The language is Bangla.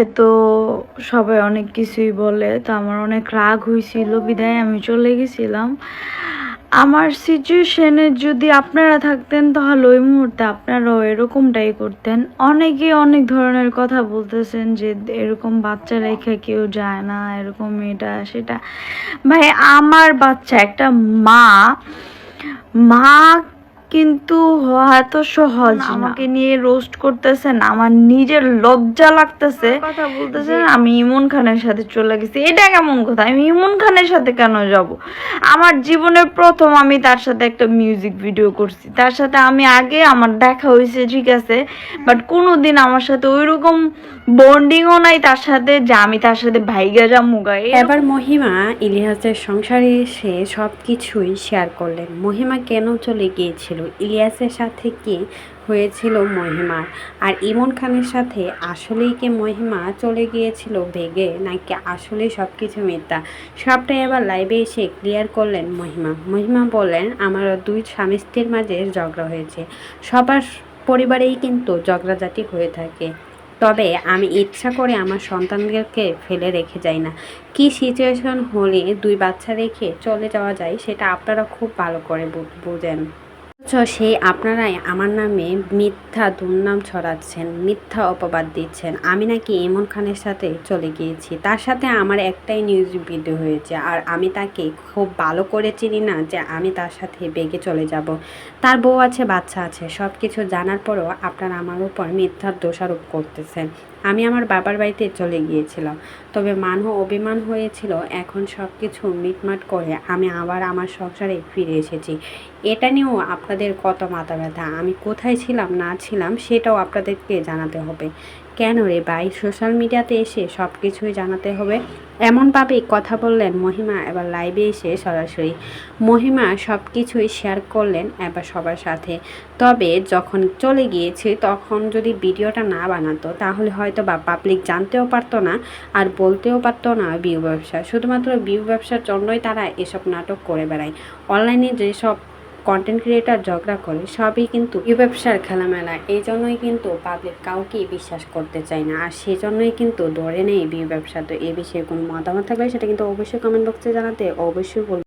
হয়তো সবাই অনেক কিছুই বলে, তো আমার অনেক রাগ হয়েছিল বিদায় আমি চলে গেছিলাম। আমার সিচুয়েশনে যদি আপনারা থাকতেন তাহলে ওই মুহূর্তে আপনারাও এরকমটাই করতেন। অনেকে অনেক ধরনের কথা বলতেছেন যে এরকম বাচ্চা রেখে কেউ যায় না, এরকম এটা সেটা। ভাই আমার বাচ্চা, একটা মা মা কিন্তু হওয়া এত সহজ না। আমাকে নিয়ে রোস্ট করতেছেন, আমার নিজের লজ্জা লাগতেছে। কথা বলতেছেন আমি ইমন খানের সাথে চলে গেছি, এটা কেমন কথা? আমি ইমন খানের সাথে কেন যাব? আমার জীবনের প্রথম আমি তার সাথে একটা মিউজিক ভিডিও করছি, তার সাথে আমি আগে আমার দেখা হয়েছে ঠিক আছে, বাট কোনোদিন আমার সাথে ওইরকম বন্ডিংও নাই তার সাথে যে আমি তার সাথে ভাইগা যাবো গায়ে। এবার মহিমা ইলিয়াসের সংসারে এসে সব কিছুই শেয়ার করলেন। মহিমা কেন চলে গিয়েছিল, ইলিয়াসের সাথে কি হয়েছিল মহিমার, আর ইমন খানের সাথে আসলেই কি মহিমা চলে গিয়েছিল ভেগে, নাকি আসলেই সব কিছু মিথ্যা, সবটাই এবার লাইভে এসে ক্লিয়ার করলেন মহিমা বললেন, আমার দুই স্বামী স্ত্রীর মাঝে ঝগড়া হয়েছে। সবার পরিবারেই কিন্তু ঝগড়াঝাটি হয়ে থাকে, তবে আমি ইচ্ছা করে আমার সন্তানদেরকে ফেলে রেখে যাই না। কি সিচুয়েশন হলে দুই বাচ্চা রেখে চলে যাওয়া যায় সেটা আপনারা খুব ভালো করে বুঝেন। সেই আপনারাই আমার নামে মিথ্যা দুর্নাম ছড়াচ্ছেন, মিথ্যা অপবাদ দিচ্ছেন। আমি নাকি ইমন খানের সাথে চলে গিয়েছি, তার সাথে আমার একটাই নিউজ ভিডিও হয়েছে, আর আমি তাকে খুব ভালো করে চিনি না যে আমি তার সাথে বেগে চলে যাব। তার বউ আছে, বাচ্চা আছে, সব কিছু জানার পরেও আপনারা আমার উপর মিথ্যার দোষারোপ করতেছেন। আমি আমার বাবার বাড়িতে চলে গিয়েছিলাম, তবে অভিমান হয়েছিল। এখন সব কিছু মিটমাট করে আমি আবার আমার সংসারে ফিরে এসেছি। এটা নিয়েও আপনাদের কত মাথা ব্যথা, আমি কোথায় ছিলাম না ছিলাম সেটাও আপনাদেরকে জানাতে হবে। কেন রে ভাই, সোশ্যাল মিডিয়াতে এসে সব কিছুই জানাতে হবে? এমনভাবেই কথা বললেন মহিমা। এবার লাইভে এসে সরাসরি মহিমা সব কিছুই শেয়ার করলেন এবার সবার সাথে। তবে যখন চলে গিয়েছে তখন যদি ভিডিওটা না বানাতো তাহলে হয়তো বা পাবলিক জানতেও পারতো না, আর বলতেও পারতো না ভিউ ব্যবসা। শুধুমাত্র ভিউ ব্যবসার জন্যই তারা এসব নাটক করে বেড়ায়। অনলাইনে যেসব কন্টেন্ট ক্রিয়েটার ঝগড়া করে সবই কিন্তু ভিউ ব্যবসার খেলামেলা। এই জন্যই কিন্তু পাবলিক কাউকেই বিশ্বাস করতে চায় না, আর সেজন্যই কিন্তু ধরে নেই ভিউ ব্যবসা। তো এই বিষয়ে কোনো মতামত থাকলে সেটা কিন্তু অবশ্যই কমেন্ট বক্সে জানাতে অবশ্যই বলুন।